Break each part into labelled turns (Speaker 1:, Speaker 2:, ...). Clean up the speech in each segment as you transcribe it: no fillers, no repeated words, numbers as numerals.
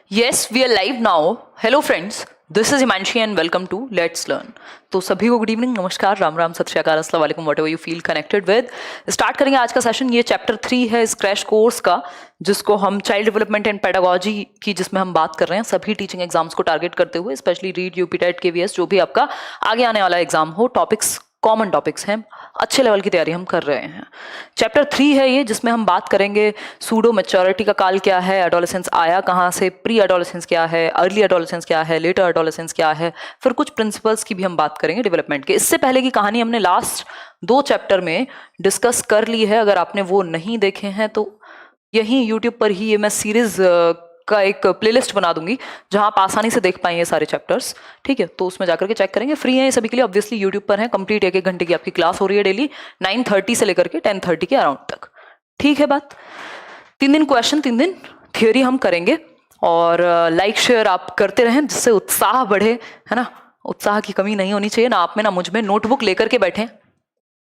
Speaker 1: Yes, we are live now. Hello friends, this is Himanshi and welcome to Let's Learn. तो सभी को good evening, नमस्कार, राम राम, सत श्री अकाल, अस्सलाम वालेकुम, whatever you feel connected with. Start करेंगे आज का सेशन। ये चैप्टर 3 है इस क्रैश कोर्स का, जिसको हम चाइल्ड डेवलपमेंट एंड पेडागोजी की, जिसमें हम बात कर रहे हैं सभी टीचिंग एग्जाम्स को टारगेट करते हुए, स्पेशली रीड, यूपी टेट, केवीएस, जो भी आपका आगे आने वाला एग्जाम हो। टॉपिक्स कॉमन टॉपिक्स हैं, अच्छे लेवल की तैयारी हम कर रहे हैं। चैप्टर 3 है ये, जिसमें हम बात करेंगे सूडो मैच्योरिटी का काल क्या है, एडोलेसेंस आया कहाँ से, प्री एडोलेसेंस क्या है, अर्ली एडोलेसेंस क्या है, लेटर एडोलेसेंस क्या है, फिर कुछ प्रिंसिपल्स की भी हम बात करेंगे डेवलपमेंट के। इससे पहले की कहानी हमने लास्ट 2 चैप्टर में डिस्कस कर ली है। अगर आपने वो नहीं देखे हैं तो यहीं यूट्यूब पर ही ये मैं सीरीज का एक प्लेलिस्ट बना दूंगी, जहां आप आसानी से देख पाएंगे सारे चैप्टर्स। ठीक है, तो उसमें जाकर के चेक करेंगे। फ्री है ये सभी के लिए, ऑब्वियसली यूट्यूब पर है। कंप्लीट 1-1 घंटे की आपकी क्लास हो रही है डेली, 9:30 से लेकर के 10:30 के अराउंड तक। ठीक है बात। 3 दिन क्वेश्चन, 3 दिन थियोरी हम करेंगे। और लाइक शेयर आप करते रहें, जिससे उत्साह बढ़े, है ना। उत्साह की कमी नहीं होनी चाहिए, ना आप में ना मुझ में। नोटबुक लेकर के बैठें।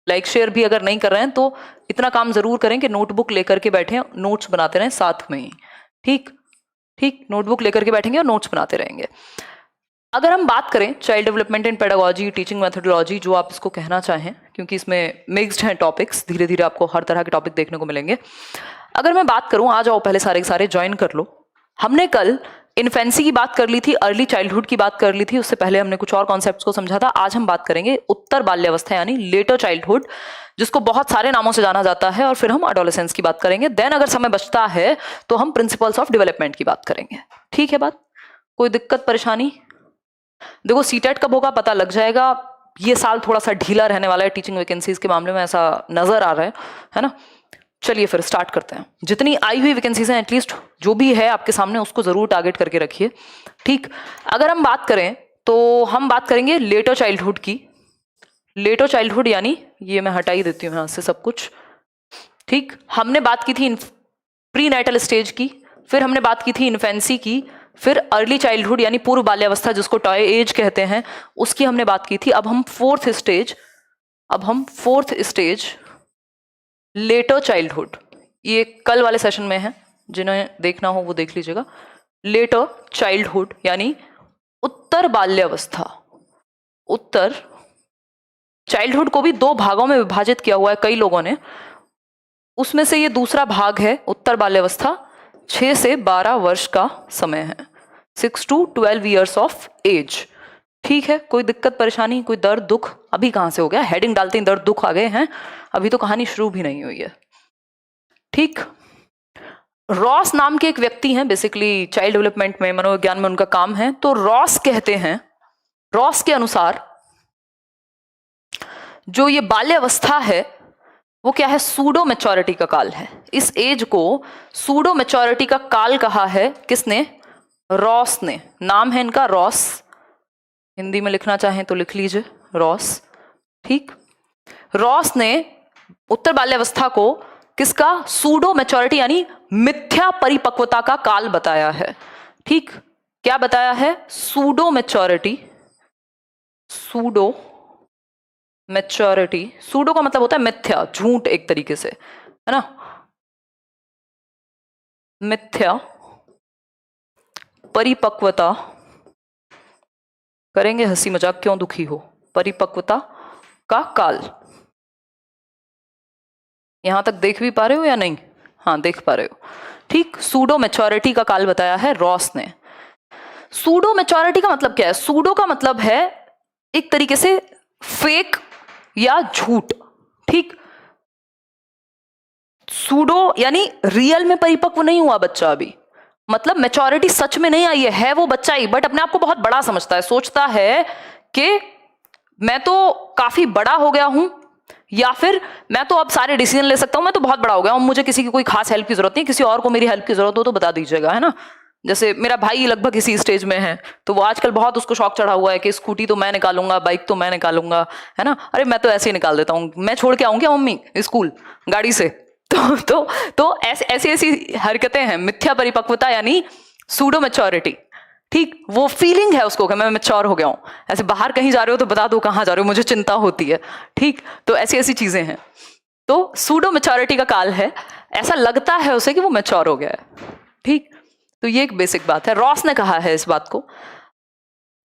Speaker 1: लाइक शेयर भी अगर नहीं कर रहे हैं तो इतना काम जरूर करें कि नोटबुक लेकर के बैठें, नोट्स बनाते रहें साथ में ही। ठीक, नोटबुक लेकर के बैठेंगे और नोट्स बनाते रहेंगे। अगर हम बात करें child development and pedagogy, teaching methodology, जो आप इसको कहना चाहें, क्योंकि इसमें मिक्स्ड हैं टॉपिक्स, धीरे धीरे आपको हर तरह के टॉपिक देखने को मिलेंगे। अगर मैं बात करूं, आ जाओ पहले सारे के सारे ज्वाइन कर लो। हमने कल इन्फेंसी की बात कर ली थी, अर्ली चाइल्डहुड की बात कर ली थी, उससे पहले हमने कुछ और कॉन्सेप्ट्स को समझा था। आज हम बात करेंगे उत्तर बाल्यावस्था यानी लेटर चाइल्डहुड, जिसको बहुत सारे नामों से जाना जाता है, और फिर हम एडोलेसेंस की बात करेंगे। देन अगर समय बचता है तो हम प्रिंसिपल्स ऑफ डेवलपमेंट की बात करेंगे। ठीक है बात, कोई दिक्कत परेशानी? देखो सीटेट कब होगा पता लग जाएगा। ये साल थोड़ा सा ढीला रहने वाला है टीचिंग वैकेंसीज के मामले में, ऐसा नजर आ रहा है ना। चलिए फिर स्टार्ट करते हैं। जितनी आई हुई वैकेंसीज हैं, एटलीस्ट जो भी है आपके सामने, उसको जरूर टारगेट करके रखिए। ठीक, अगर हम बात करें तो हम बात करेंगे लेटर चाइल्डहुड की। लेटर चाइल्डहुड यानी, ये मैं हटा ही देती हूँ यहाँ से सब कुछ। ठीक, हमने बात की थी प्री नाइटल स्टेज की, फिर हमने बात की थी इन्फेंसी की, फिर अर्ली चाइल्डहुड यानी पूर्व बाल्यावस्था, जिसको टॉय एज कहते हैं, उसकी हमने बात की थी। अब हम फोर्थ स्टेज लेटर चाइल्डहुड, ये कल वाले सेशन में है, जिन्हें देखना हो वो देख लीजिएगा। लेटर चाइल्डहुड यानी उत्तर बाल्यावस्था। उत्तर चाइल्डहुड को भी 2 भागों में विभाजित किया हुआ है कई लोगों ने, उसमें से ये दूसरा भाग है उत्तर बाल्यावस्था। 6 से 12 वर्ष का समय है, 6 to 12 years ऑफ एज। ठीक है, कोई दिक्कत परेशानी, कोई दर्द दुख? अभी कहां से हो गया, हेडिंग डालते ही दर्द दुख आ गए हैं, अभी तो कहानी शुरू भी नहीं हुई है। ठीक, रॉस नाम के एक व्यक्ति हैं, बेसिकली चाइल्ड डेवलपमेंट में, मनोविज्ञान में उनका काम है। तो रॉस कहते हैं, रॉस के अनुसार जो ये बाल्यावस्था है वो क्या है, सूडो मैच्योरिटी का काल है। इस एज को सूडो मैच्योरिटी का काल कहा है। किसने? रॉस ने। नाम है इनका रॉस, हिंदी में लिखना चाहें तो लिख लीजिए रॉस। ठीक, रॉस ने उत्तर बाल्यावस्था को किसका, सूडो मैच्योरिटी यानी मिथ्या परिपक्वता का काल बताया है। ठीक, क्या बताया है? Pseudo maturity. Pseudo maturity, pseudo का मतलब होता है मिथ्या, झूठ एक तरीके से, है ना। मिथ्या परिपक्वता, करेंगे हंसी मजाक, क्यों दुखी हो, परिपक्वता का काल। यहां तक देख भी पा रहे हो या नहीं? हाँ, देख पा रहे हो। ठीक, सूडो मैच्योरिटी का काल बताया है रॉस ने। सूडो मैच्योरिटी का मतलब क्या है? सूडो का मतलब है एक तरीके से फेक या झूठ। ठीक, सूडो यानी रियल में परिपक्व नहीं हुआ बच्चा अभी, मतलब मैच्योरिटी सच में नहीं आई है वो बच्चा ही, बट अपने आप को बहुत बड़ा समझता है, सोचता है कि मैं तो काफी बड़ा हो गया हूं, या फिर मैं तो अब सारे डिसीजन ले सकता हूं, मैं तो बहुत बड़ा हो गया हूं, मुझे किसी की कोई खास हेल्प की जरूरत नहीं, किसी और को मेरी हेल्प की जरूरत हो तो बता दीजिएगा, है ना। जैसे मेरा भाई लगभग इसी स्टेज में है, तो वो आजकल बहुत उसको शौक चढ़ा हुआ है कि स्कूटी तो मैं निकालूंगा, बाइक तो मैं निकालूंगा, है ना। अरे मैं तो ऐसे ही निकाल देता हूँ, मैं छोड़ के आऊं क्या मम्मी स्कूल गाड़ी से? तो ऐसी हरकतें हैं। मिथ्या परिपक्वता यानी सूडो मैच्योरिटी। ठीक, वो फीलिंग है उसको कि मैं मैच्योर हो गया हूं। ऐसे बाहर कहीं जा रहे हो तो बता दो कहां जा रहे हो, मुझे चिंता होती है। ठीक, तो ऐसी चीजें हैं। तो सूडो मैच्योरिटी का काल है, ऐसा लगता है उसे कि वो मैच्योर हो गया है। ठीक, तो ये एक बेसिक बात है, रॉस ने कहा है इस बात को।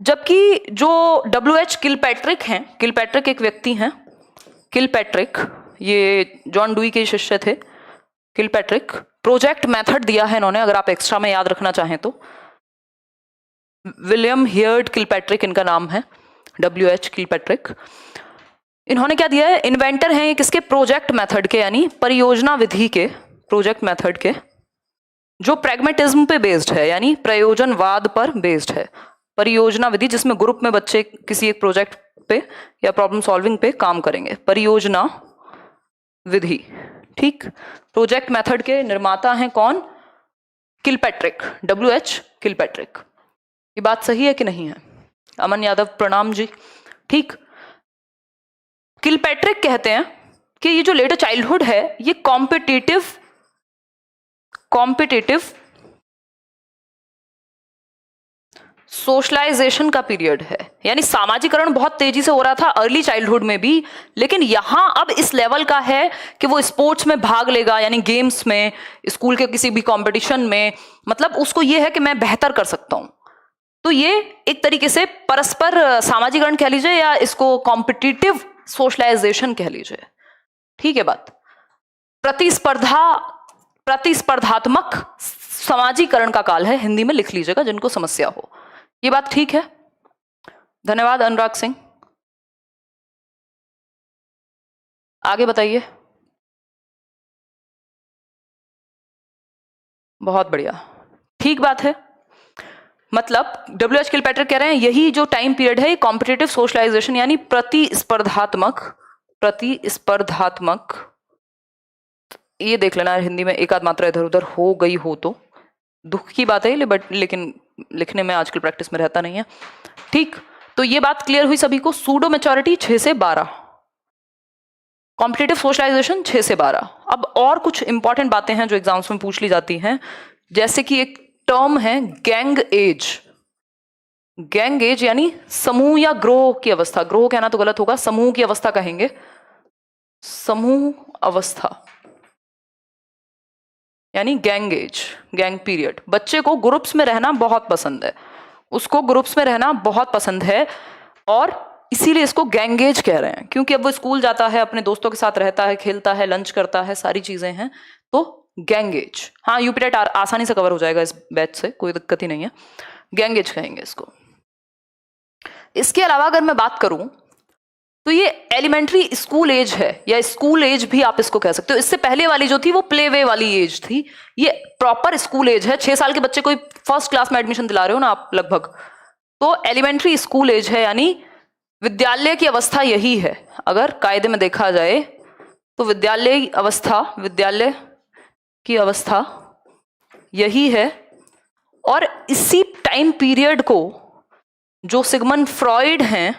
Speaker 1: जबकि जो WH किलपैट्रिक हैं, किलपैट्रिक एक व्यक्ति हैं, किलपैट्रिक ये जॉन डुई के शिष्य थे। किलपैट्रिक प्रोजेक्ट मेथड दिया है इन्होंने, अगर आप एक्स्ट्रा में याद रखना चाहें तो। विलियम हियर्ड किलपैट्रिक इनका नाम है, WH किलपैट्रिक। इन्होंने क्या दिया है, इन्वेंटर हैं किसके, प्रोजेक्ट मेथड के, यानी परियोजना विधि के, प्रोजेक्ट मेथड के, जो प्रैग्मेटिज्म पे बेस्ड है, यानी प्रयोजनवाद पर बेस्ड है। परियोजना विधि जिसमें ग्रुप में बच्चे किसी एक प्रोजेक्ट पे या प्रॉब्लम सॉल्विंग पे काम करेंगे, परियोजना विधि। ठीक, प्रोजेक्ट मेथड के निर्माता हैं कौन, किलपैट्रिक, WH किलपैट्रिक। ये बात सही है कि नहीं है? अमन यादव प्रणाम जी। ठीक, किलपैट्रिक कहते हैं कि ये जो लेटर चाइल्डहुड है ये कॉम्पिटिटिव सोशलाइजेशन का पीरियड है, यानी सामाजिकरण बहुत तेजी से हो रहा था अर्ली चाइल्डहुड में भी, लेकिन यहां अब इस लेवल का है कि वो स्पोर्ट्स में भाग लेगा, यानी गेम्स में, स्कूल के किसी भी कंपटीशन में, मतलब उसको ये है कि मैं बेहतर कर सकता हूं। तो ये एक तरीके से परस्पर सामाजिकरण कह लीजिए या इसको कॉम्पिटिटिव सोशलाइजेशन कह लीजिए। ठीक है बात। प्रतिस्पर्धात्मक समाजीकरण का काल है, हिंदी में लिख लीजिएगा जिनको समस्या हो। ये बात ठीक है? धन्यवाद अनुराग सिंह। आगे बताइए। बहुत बढ़िया, ठीक बात है। मतलब WH किलपैट्रिक कह रहे हैं यही जो टाइम पीरियड है कॉम्पिटिटिव सोशलाइजेशन, यानी प्रतिस्पर्धात्मक, ये देख लेना हिंदी में एक आध मात्रा इधर उधर हो गई हो तो दुख की बात है, बट लेकिन लिखने में आजकल प्रैक्टिस में रहता नहीं है। ठीक, तो ये बात क्लियर हुई सभी को। सूडो मैच्योरिटी 6 से 12, कॉम्पिटिटिव सोशलाइजेशन 6 से 12। अब और कुछ इंपॉर्टेंट बातें हैं जो एग्जाम्स में पूछ ली जाती हैं, जैसे कि एक टर्म है गैंग एज। गैंग एज यानी समूह या ग्रोह की अवस्था, ग्रोह कहना तो गलत होगा, समूह की अवस्था कहेंगे, समूह अवस्था यानी गैंग एज, गैंग पीरियड। बच्चे को ग्रुप्स में रहना बहुत पसंद है, उसको ग्रुप्स में रहना बहुत पसंद है, और इसीलिए इसको गैंग एज कह रहे हैं, क्योंकि अब वो स्कूल जाता है, अपने दोस्तों के साथ रहता है, खेलता है, लंच करता है, सारी चीजें हैं, तो गैंग एज। हाँ, यूपीटेट आसानी से कवर हो जाएगा इस बैच से, कोई दिक्कत ही नहीं है, गैंग एज कहेंगे इसको। इसके अलावा अगर मैं बात करूं तो ये एलिमेंट्री स्कूल एज है, या स्कूल एज भी आप इसको कह सकते हो। इससे पहले वाली जो थी वो प्ले वे वाली एज थी, ये प्रॉपर स्कूल एज है। 6 साल के बच्चे को फर्स्ट क्लास में एडमिशन दिला रहे हो ना आप लगभग, तो एलिमेंट्री स्कूल एज है, यानी विद्यालय की अवस्था यही है। अगर कायदे में देखा जाए तो विद्यालय की अवस्था यही है, और इसी टाइम पीरियड को जो सिगमंड फ्रॉइड हैं,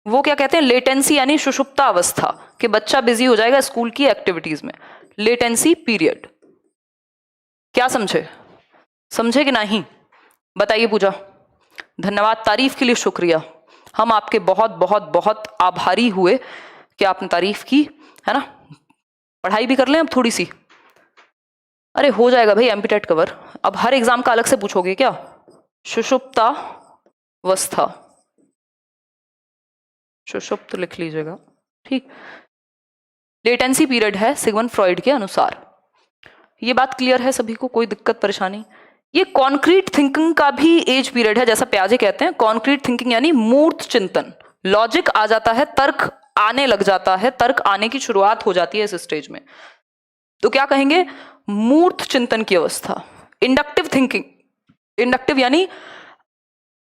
Speaker 1: वो क्या कहते हैं, लेटेंसी यानी सुषुप्ता अवस्था, कि बच्चा बिजी हो जाएगा स्कूल की एक्टिविटीज में, लेटेंसी पीरियड। क्या समझे कि नहीं? बताइए पूजा। धन्यवाद, तारीफ के लिए शुक्रिया, हम आपके बहुत बहुत बहुत आभारी हुए कि आपने तारीफ की, है ना। पढ़ाई भी कर लें अब थोड़ी सी। अरे हो जाएगा भाई एमपीटेट कवर, अब हर एग्जाम का अलग से पूछोगे क्या? सुषुप्तावस्था, सुषुप्त लिख लीजिएगा, ठीक। लेटेंसी पीरियड है सिगमंड फ्रॉइड के अनुसार। ये बात क्लियर है सभी को, कोई दिक्कत परेशानी? ये कॉन्क्रीट थिंकिंग का भी एज पीरियड है, जैसा प्याजे कहते हैं। कॉन्क्रीट थिंकिंग यानी मूर्त चिंतन, लॉजिक आ जाता है, तर्क आने लग जाता है, तर्क आने की शुरुआत हो जाती है इस स्टेज में, तो क्या कहेंगे, मूर्त चिंतन की अवस्था। इंडक्टिव थिंकिंग, इंडक्टिव यानी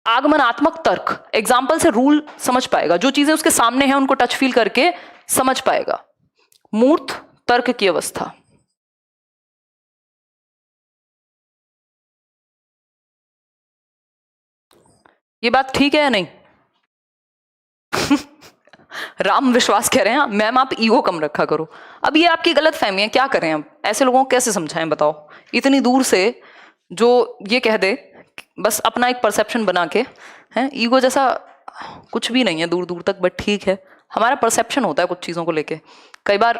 Speaker 1: आगमनात्मक तर्क, एग्जाम्पल से रूल समझ पाएगा, जो चीजें उसके सामने हैं उनको टच फील करके समझ पाएगा, मूर्त तर्क की अवस्था। ये बात ठीक है या नहीं? राम विश्वास कह रहे हैं मैम आप ईगो कम रखा करो। अब ये आपकी गलत फहमी है, क्या करें अब, ऐसे लोगों को कैसे समझाएं बताओ, इतनी दूर से जो ये कह दे, बस अपना एक परसेप्शन बना के, हैं, ईगो जैसा कुछ भी नहीं है दूर दूर तक, बट ठीक है, हमारा परसेप्शन होता है कुछ चीज़ों को लेके। कई बार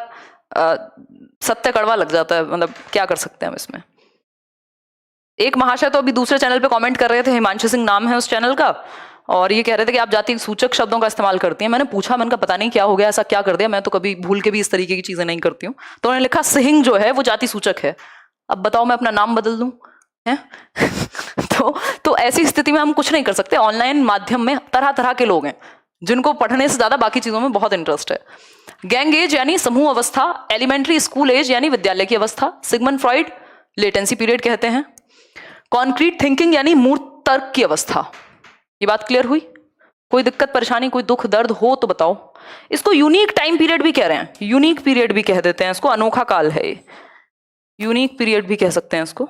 Speaker 1: सत्य कड़वा लग जाता है, मतलब क्या कर सकते हैं हम इसमें। एक महाशय तो अभी दूसरे चैनल पे कमेंट कर रहे थे, हिमांशु सिंह नाम है उस चैनल का, और ये कह रहे थे कि आप जाति सूचक शब्दों का इस्तेमाल करती हैं। मैंने पूछा, मैंने कहा पता नहीं क्या हो गया, ऐसा क्या कर दिया, मैं तो कभी भूल के भी इस तरीके की चीजें नहीं करती हूँ। तो उन्होंने लिखा सिंह जो है वो जाति सूचक है। अब बताओ मैं अपना नाम बदल दूं है? तो ऐसी स्थिति में हम कुछ नहीं कर सकते। ऑनलाइन माध्यम में तरह तरह के लोग हैं जिनको पढ़ने से ज्यादा बाकी चीजों में बहुत इंटरेस्ट है। गैंग एज यानी समूह अवस्था, एलिमेंट्री स्कूल एज यानी विद्यालय की अवस्था, सिगमंड फ्रॉइड लेटेंसी पीरियड कहते हैं। कॉन्क्रीट थिंकिंग यानी मूर्त तर्क की अवस्था। ये बात क्लियर हुई? कोई दिक्कत परेशानी, कोई दुख दर्द हो तो बताओ। इसको यूनिक टाइम पीरियड भी कह रहे हैं, यूनिक पीरियड भी कह देते हैं इसको, अनोखा काल है ये, यूनिक पीरियड भी कह सकते हैं इसको।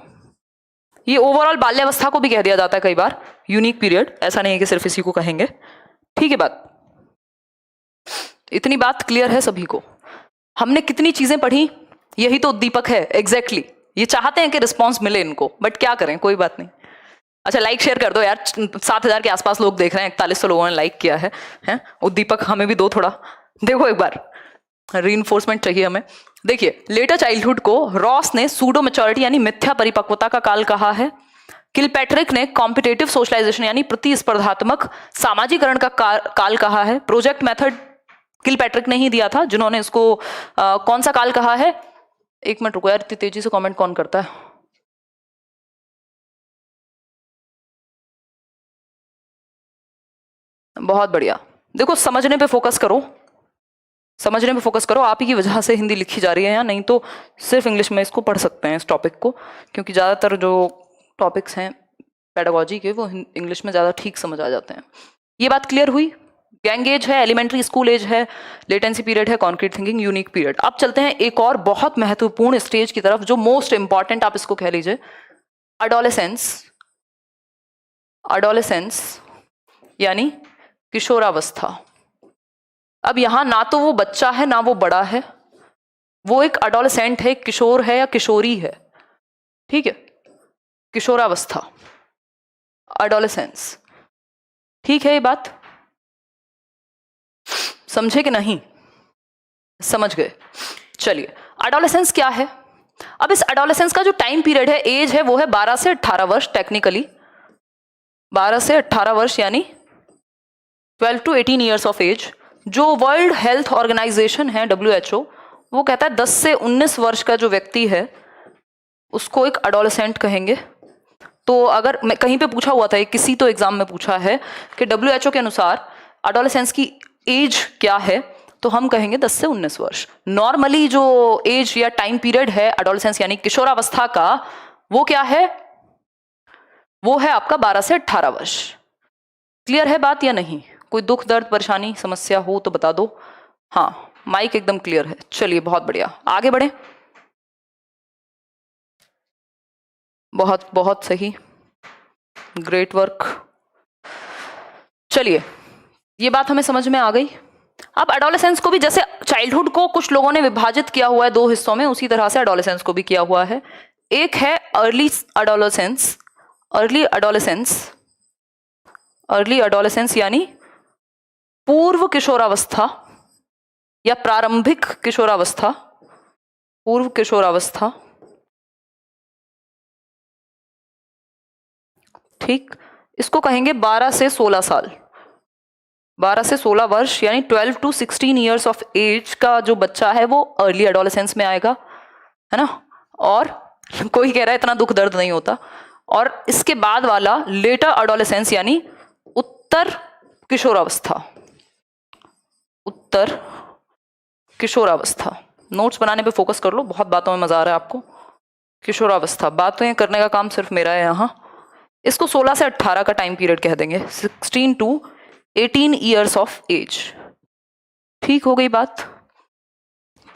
Speaker 1: ये ओवरऑल बाल्यावस्था को भी कह दिया जाता है कई बार, यूनिक पीरियड, ऐसा नहीं है कि सिर्फ इसी को कहेंगे। ठीक है बात, इतनी बात क्लियर है सभी को। हमने कितनी चीजें पढ़ी, यही तो उद्दीपक है एग्जैक्टली। ये चाहते हैं कि रिस्पॉन्स मिले इनको, बट क्या करें, कोई बात नहीं। अच्छा लाइक शेयर कर दो यार, 7,000 के आसपास लोग देख रहे हैं, 4100 लोगों ने लाइक किया है, हैं? उद्दीपक हमें भी दो थोड़ा, देखो एक बार, रीइंफोर्समेंट चाहिए हमें। देखिए लेटर चाइल्डहुड को रॉस ने सूडो मैच्योरिटी यानी मिथ्या परिपक्वता का काल कहा है। किलपैट्रिक ने कॉम्पिटेटिव सोशलाइजेशन यानी प्रतिस्पर्धात्मक सामाजिकरण का काल कहा है। प्रोजेक्ट मेथड किलपैट्रिक ने ही दिया था, जिन्होंने इसको कौन सा काल कहा है? एक मिनट रुको यार, इतनी तेजी से कमेंट कौन करता है? बहुत बढ़िया। देखो समझने पे फोकस करो, समझने पे फोकस करो। आप ही की वजह से हिंदी लिखी जा रही है, या नहीं तो सिर्फ इंग्लिश में इसको पढ़ सकते हैं इस टॉपिक को, क्योंकि ज़्यादातर जो टॉपिक्स हैं पेडागोजी के वो इंग्लिश में ज़्यादा ठीक समझ आ जाते हैं। ये बात क्लियर हुई? गैंग एज है, एलिमेंट्री स्कूल एज है, लेटेंसी पीरियड है, कॉन्क्रीट थिंकिंग, यूनिक पीरियड। अब चलते हैं एक और बहुत महत्वपूर्ण स्टेज की तरफ, जो मोस्ट इंपॉर्टेंट आप इसको कह लीजिए, अडोलेसेंस। अडोलेसेंस यानी किशोरावस्था। अब यहां ना तो वो बच्चा है ना वो बड़ा है, वो एक अडोलेसेंट है, किशोर है या किशोरी है, ठीक है? किशोरावस्था, अडोलेसेंस, ठीक है? ये बात समझे कि नहीं? समझ गए? चलिए, अडोलेसेंस क्या है? अब इस अडोलेसेंस का जो टाइम पीरियड है, एज है, वो है 12 से 18 वर्ष टेक्निकली, 12 से 18 वर्ष यानी 12 to 18 ईयर्स ऑफ एज। जो वर्ल्ड हेल्थ ऑर्गेनाइजेशन है WHO, वो कहता है 10 से 19 वर्ष का जो व्यक्ति है उसको एक अडोलेसेंट कहेंगे। तो अगर मैं कहीं पे पूछा हुआ था, किसी तो एग्जाम में पूछा है कि WHO के अनुसार अडोलेसेंस की एज क्या है, तो हम कहेंगे 10 से 19 वर्ष। नॉर्मली जो एज या टाइम पीरियड है अडोलेसेंस यानी किशोरावस्था का, वो क्या है? वो है आपका 12 से 18 वर्ष। क्लियर है बात या नहीं? कोई दुख दर्द परेशानी समस्या हो तो बता दो। हाँ, माइक एकदम क्लियर है। चलिए बहुत बढ़िया, आगे बढ़े। बहुत बहुत सही, ग्रेट वर्क। चलिए, ये बात हमें समझ में आ गई। अब एडोलेसेंस को भी जैसे चाइल्डहुड को कुछ लोगों ने विभाजित किया हुआ है दो हिस्सों में, उसी तरह से एडोलेसेंस को भी किया हुआ है। एक है early adolescence, early adolescence, early adolescence यानी पूर्व किशोरावस्था या प्रारंभिक किशोरावस्था, पूर्व किशोरावस्था, ठीक? इसको कहेंगे 12 से 16 साल, 12 से 16 वर्ष यानी 12 to 16 ईयर्स ऑफ एज का जो बच्चा है वो अर्ली एडोलेसेंस में आएगा, है ना? और कोई कह रहा है इतना दुख दर्द नहीं होता। और इसके बाद वाला लेटर एडोलेसेंस यानी उत्तर किशोरावस्था, उत्तर किशोरावस्था। नोट्स बनाने पे फोकस कर लो, बहुत बातों में मजा आ रहा है आपको। किशोरावस्था, बातें करने का काम सिर्फ मेरा है यहाँ। इसको 16 से 18 का टाइम पीरियड कह देंगे, 16 to 18 ईयर्स ऑफ एज। ठीक हो गई बात?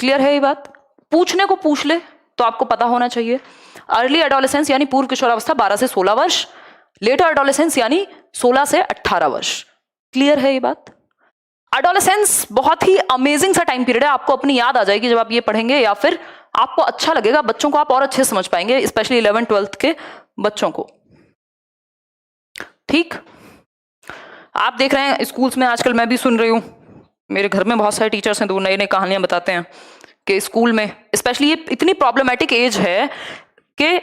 Speaker 1: क्लियर है ये बात? पूछने को पूछ ले तो आपको पता होना चाहिए। अर्ली एडोलेसेंस यानी पूर्व किशोरावस्था 12 से 16 वर्ष, लेटर एडोलेसेंस यानी 16 से 18 वर्ष। क्लियर है ये बात? एडोलेसेंस बहुत ही अमेजिंग सा टाइम पीरियड है, आपको अपनी याद आ जाएगी जब आप ये पढ़ेंगे, या फिर आपको अच्छा लगेगा, बच्चों को आप और अच्छे समझ पाएंगे, स्पेशली 11th 12th के बच्चों को। ठीक? आप देख रहे हैं स्कूल्स में आजकल, मैं भी सुन रही हूँ, मेरे घर में बहुत सारे टीचर्स हैं तो नई नई कहानियां बताते हैं कि स्कूल में स्पेशली ये इतनी प्रॉब्लमेटिक एज है कि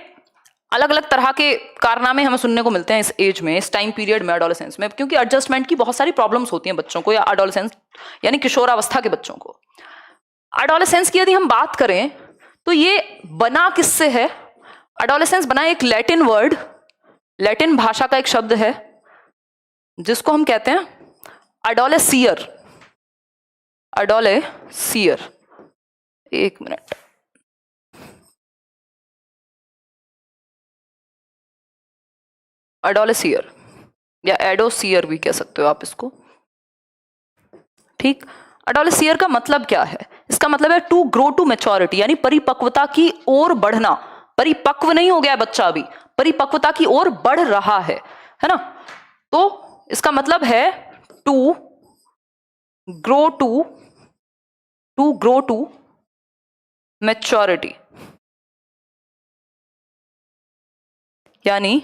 Speaker 1: अलग अलग तरह के कारनामे हमें सुनने को मिलते हैं इस एज में, इस टाइम पीरियड में, एडोलेसेंस में, क्योंकि एडजस्टमेंट की बहुत सारी प्रॉब्लम्स होती हैं बच्चों को, या एडोलेसेंस यानी किशोरावस्था के बच्चों को। एडोलेसेंस की यदि हम बात करें तो ये बना किससे है? एडोलेसेंस बना एक लैटिन वर्ड, लैटिन भाषा का एक शब्द है जिसको हम कहते हैं एडोलेसियर। एडोलेसियर, एक मिनट, एडोलेसियर या एडोसियर भी कह सकते हो आप इसको, ठीक। एडोलेसियर का मतलब क्या है? इसका मतलब है टू ग्रो टू मैच्योरिटी, यानी परिपक्वता की ओर बढ़ना। परिपक्व नहीं हो गया बच्चा, अभी परिपक्वता की ओर बढ़ रहा है ना? तो इसका मतलब है टू ग्रो टू मैच्योरिटी, यानी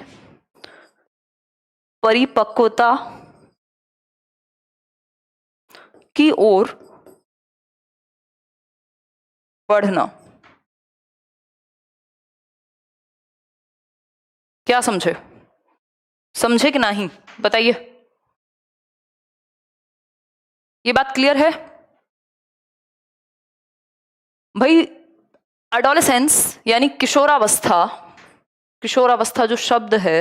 Speaker 1: परिपक्वता की ओर बढ़ना। क्या समझे कि नहीं? बताइए, ये बात क्लियर है भाई? एडोलेसेंस यानी किशोरावस्था, किशोरावस्था जो शब्द है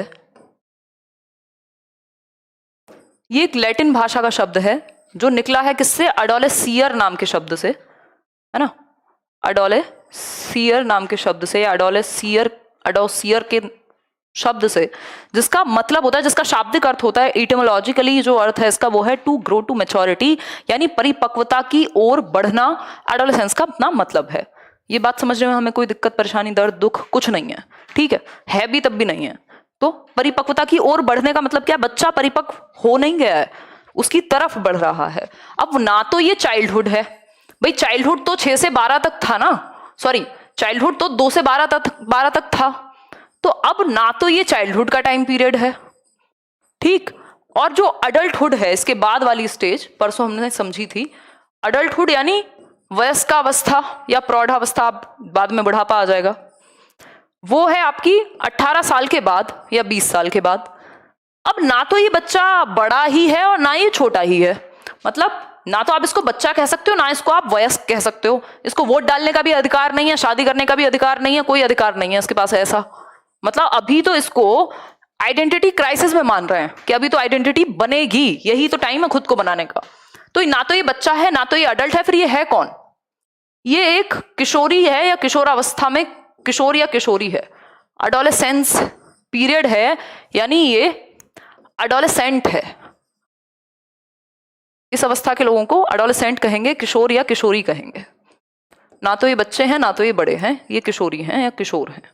Speaker 1: ये एक लैटिन भाषा का शब्द है जो निकला है किससे? एडोलेसियर नाम के शब्द से, है ना? एडोलेसियर नाम के शब्द से, एडोसियर के शब्द से, जिसका मतलब होता है, जिसका शाब्दिक अर्थ होता है, इटिमोलॉजिकली जो अर्थ है इसका वो है टू ग्रो टू मैच्योरिटी, यानी परिपक्वता की ओर बढ़ना। एडोलेसेंस का अपना मतलब है। ये बात समझने में हमें कोई दिक्कत, परेशानी, दर्द, दुख कुछ नहीं है, ठीक है भी तब भी नहीं है। तो परिपक्वता की ओर बढ़ने का मतलब क्या? बच्चा परिपक्व हो नहीं गया है, उसकी तरफ बढ़ रहा है। अब ना तो ये चाइल्डहुड है भाई, चाइल्डहुड तो 6 से 12 तक था ना, सॉरी चाइल्डहुड तो 2 से 12 तक था। तो अब ना तो ये चाइल्डहुड का टाइम पीरियड है, ठीक, और जो अडल्टहुड है इसके बाद वाली स्टेज, परसों हमने समझी थी, अडल्टहुड यानी वयस्कावस्था या प्रौढ़ावस्था, बाद में बुढ़ापा आ जाएगा, वो है आपकी 18 साल के बाद या 20 साल के बाद। अब ना तो ये बच्चा बड़ा ही है और ना ये छोटा ही है, मतलब ना तो आप इसको बच्चा कह सकते हो, ना इसको आप वयस्क कह सकते हो। इसको वोट डालने का भी अधिकार नहीं है, शादी करने का भी अधिकार नहीं है, कोई अधिकार नहीं है इसके पास ऐसा। मतलब अभी तो इसको आइडेंटिटी क्राइसिस में मान रहे हैं कि अभी तो आइडेंटिटी बनेगी, यही तो टाइम है खुद को बनाने का। तो ना तो ये बच्चा है, ना तो ये अडल्ट है, फिर ये है कौन? ये एक किशोरी है या किशोरावस्था में किशोर या किशोरी है, एडोलेसेंस पीरियड है, यानी ये एडोलेसेंट है। इस अवस्था के लोगों को एडोलेसेंट कहेंगे, किशोर या किशोरी कहेंगे। ना तो ये बच्चे हैं, ना तो ये बड़े हैं, ये किशोरी हैं या किशोर हैं।